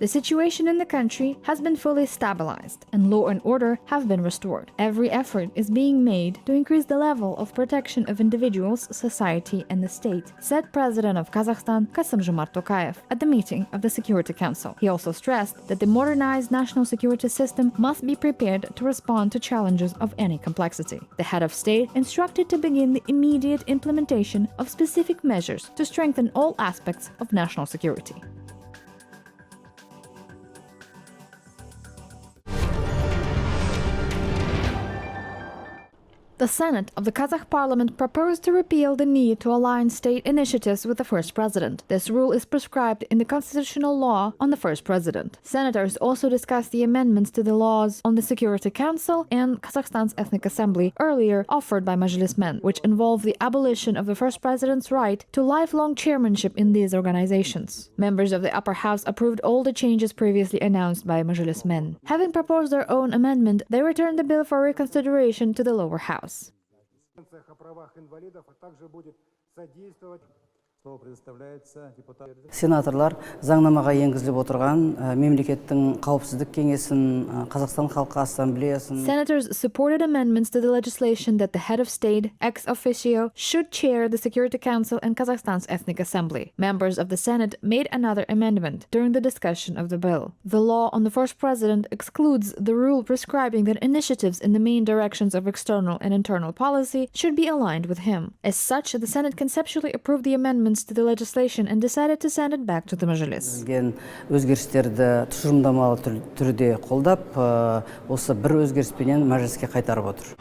The situation in the country has been fully stabilized and law and order have been restored. Every effort is being made to increase the level of protection of individuals, society and the state, said President of Kazakhstan Kassym-Jomart Tokayev at the meeting of the Security Council. He also stressed that the modernized national security system must be prepared to respond to challenges of any complexity. The head of state instructed to begin the immediate implementation of specific measures to strengthen all aspects of national security. The Senate of the Kazakh parliament proposed to repeal the need to align state initiatives with the first president. This rule is prescribed in the constitutional law on the first president. Senators also discussed the amendments to the laws on the Security Council and Kazakhstan's Ethnic Assembly earlier offered by Majlismen, which involve the abolition of the first president's right to lifelong chairmanship in these organizations. Members of the upper house approved all the changes previously announced by Majlismen. Having proposed their own amendment, they returned the bill for reconsideration to the lower house. Сенаторлар заңнамаға енгізіліп отырған мемлекеттің қауіпсіздік кеңесін, Қазақстан халқы ассамблеясын. Senators supported amendments to the legislation that the head of state, ex officio, should chair the Security Council and Kazakhstan's Ethnic Assembly. Members of the Senate made another amendment during the discussion of the bill. The law on the first president excludes the rule prescribing that initiatives in the main directions of external and internal policy should be aligned with him. As such, the Senate conceptually approved the amendments to the legislation and decided to send it back to the Majlis. Өзгерістерді тұжырымдамалы түрде қолдап, осы бір өзгеріспенен мәжіліске қайтарып отыр.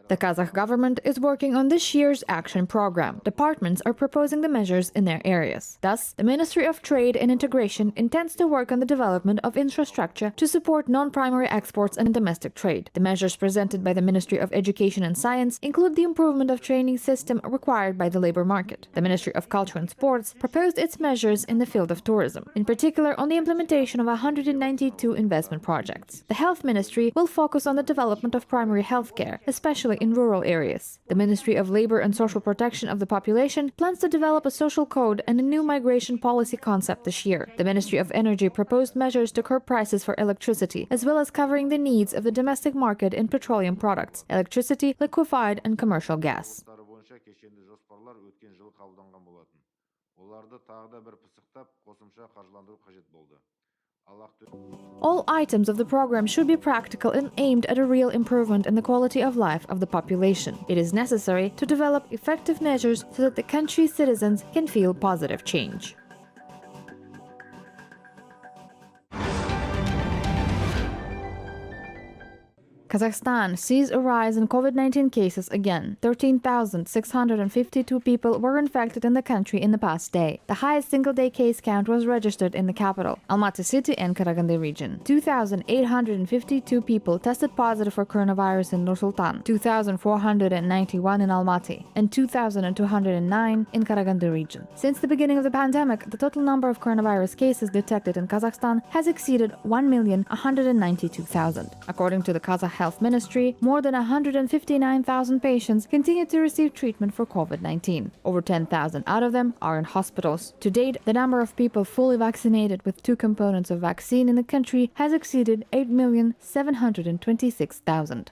The Kazakh government is working on this year's action program. Departments are proposing the measures in their areas. Thus, the Ministry of Trade and Integration intends to work on the development of infrastructure to support non-primary exports and domestic trade. The measures presented by the Ministry of Education and Science include the improvement of training system required by the labor market. The Ministry of Culture and Sports proposed its measures in the field of tourism, in particular on the implementation of 192 investment projects. The Health Ministry will focus on the development of primary health care, especially in rural areas. The Ministry of Labor and Social Protection of the Population plans to develop a social code and a new migration policy concept this year. The Ministry of Energy proposed measures to curb prices for electricity, as well as covering the needs of the domestic market in petroleum products, electricity, liquefied and commercial gas. All items of the program should be practical and aimed at a real improvement in the quality of life of the population. It is necessary to develop effective measures so that the country's citizens can feel positive change. Kazakhstan sees a rise in COVID-19 cases again. 13,652 people were infected in the country in the past day. The highest single-day case count was registered in the capital, Almaty city and Karaganda region. 2,852 people tested positive for coronavirus in Nur-Sultan, 2,491 in Almaty, and 2,209 in Karaganda region. Since the beginning of the pandemic, the total number of coronavirus cases detected in Kazakhstan has exceeded 1,192,000. According to the Kazakh Health Ministry, more than 159,000 patients continue to receive treatment for COVID-19. Over 10,000 out of them are in hospitals. To date, the number of people fully vaccinated with 2 components of vaccine in the country has exceeded 8,726,000.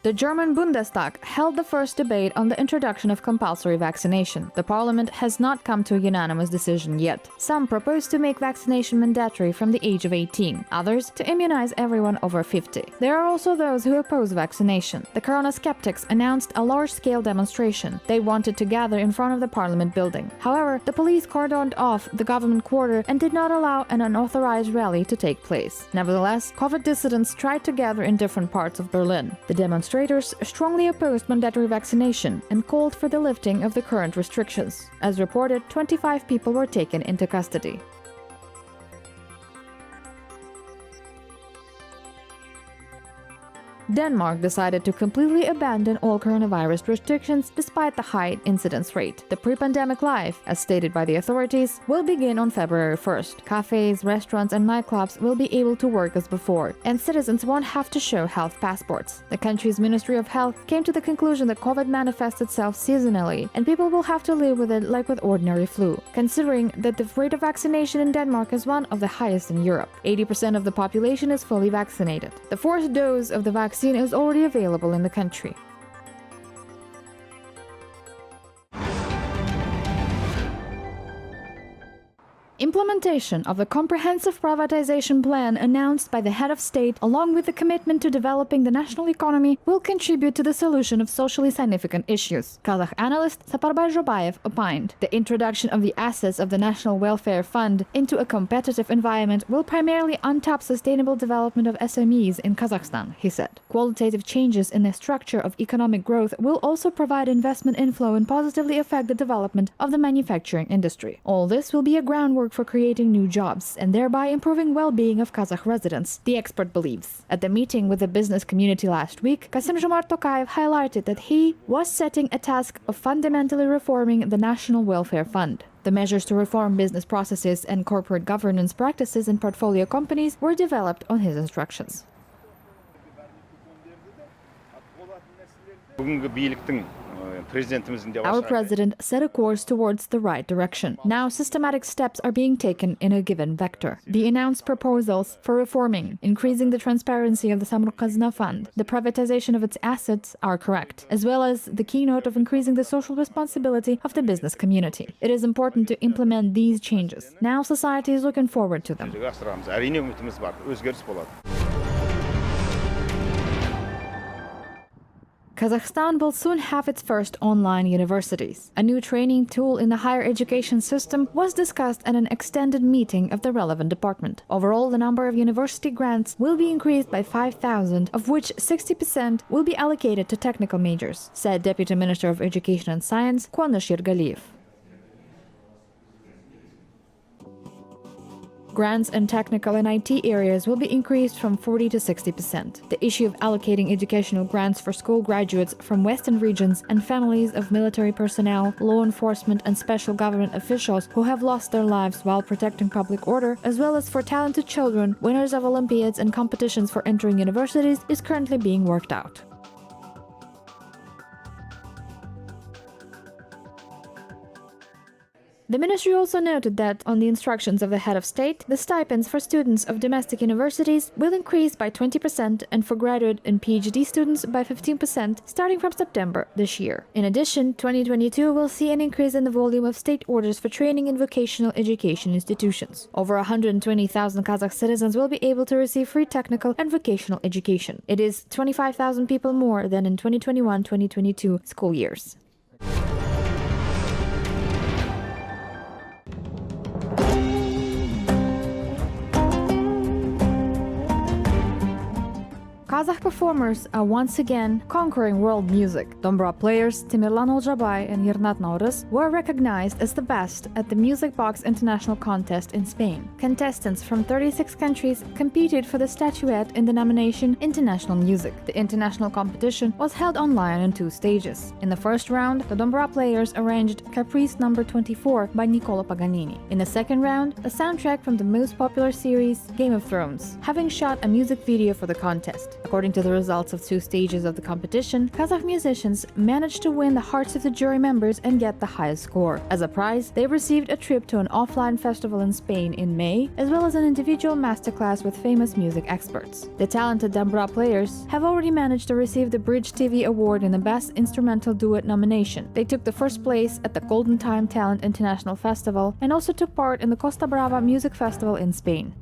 The German Bundestag held the first debate on the introduction of compulsory vaccination. The parliament has not come to a unanimous decision yet. Some propose to make vaccination mandatory from the age of 18, others to immunize everyone over 50. There are also those who oppose vaccination. The corona skeptics announced a large-scale demonstration. They wanted to gather in front of the parliament building. However, the police cordoned off the government quarter and did not allow an unauthorized rally to take place. Nevertheless, COVID dissidents tried to gather in different parts of Berlin. The demonstrators strongly opposed mandatory vaccination and called for the lifting of the current restrictions. As reported, 25 people were taken into custody. Denmark decided to completely abandon all coronavirus restrictions despite the high incidence rate. The pre-pandemic life, as stated by the authorities, will begin on February 1st. Cafes, restaurants and nightclubs will be able to work as before, and citizens won't have to show health passports. The country's Ministry of Health came to the conclusion that COVID manifests itself seasonally, and people will have to live with it like with ordinary flu, considering that the rate of vaccination in Denmark is one of the highest in Europe. 80% of the population is fully vaccinated. The fourth dose of the vaccine is already available in the country. Implementation of the comprehensive privatization plan announced by the head of state, along with the commitment to developing the national economy, will contribute to the solution of socially significant issues. Kazakh analyst Saparbay Jobayev opined. The introduction of the assets of the National Welfare Fund into a competitive environment will primarily untap sustainable development of SMEs in Kazakhstan, he said. Qualitative changes in the structure of economic growth will also provide investment inflow and positively affect the development of the manufacturing industry. All this will be a groundwork for creating new jobs and thereby improving well-being of Kazakh residents, the expert believes. At the meeting with the business community last week, Kassym-Jomart Tokayev highlighted that he was setting a task of fundamentally reforming the National Welfare Fund. The measures to reform business processes and corporate governance practices in portfolio companies were developed on his instructions. Our president set a course towards the right direction. Now systematic steps are being taken in a given vector. The announced proposals for reforming, increasing the transparency of the Samruk-Қазына Fund, the privatization of its assets are correct, as well as the keynote of increasing the social responsibility of the business community. It is important to implement these changes. Now society is looking forward to them. Kazakhstan will soon have its first online universities. A new training tool in the higher education system was discussed at an extended meeting of the relevant department. Overall, the number of university grants will be increased by 5,000, of which 60% will be allocated to technical majors, said Deputy Minister of Education and Science, Qazaq Ergaliyev. Grants in technical and IT areas will be increased from 40 to 60%. The issue of allocating educational grants for school graduates from Western regions and families of military personnel, law enforcement and special government officials who have lost their lives while protecting public order, as well as for talented children, winners of Olympiads and competitions for entering universities, is currently being worked out. The ministry also noted that, on the instructions of the head of state, the stipends for students of domestic universities will increase by 20% and for graduate and PhD students by 15% starting from September this year. In addition, 2022 will see an increase in the volume of state orders for training in vocational education institutions. Over 120,000 Kazakh citizens will be able to receive free technical and vocational education. It is 25,000 people more than in 2021-2022 school years. Kazakh performers are once again conquering world music. Dombyra players Temirlan Oljabay and Yernat Nauruz were recognized as the best at the Music Box International Contest in Spain. Contestants from 36 countries competed for the statuette in the nomination International Music. The international competition was held online in 2 stages. In the first round, the Dombyra players arranged Caprice No. 24 by Niccolo Paganini. In the second round, a soundtrack from the most popular series, Game of Thrones, having shot a music video for the contest. According to the results of 2 stages of the competition, Kazakh musicians managed to win the hearts of the jury members and get the highest score. As a prize, they received a trip to an offline festival in Spain in May, as well as an individual masterclass with famous music experts. The talented Dombyra players have already managed to receive the Bridge TV Award in the Best Instrumental Duet nomination. They took the first place at the Golden Time Talent International Festival and also took part in the Costa Brava Music Festival in Spain.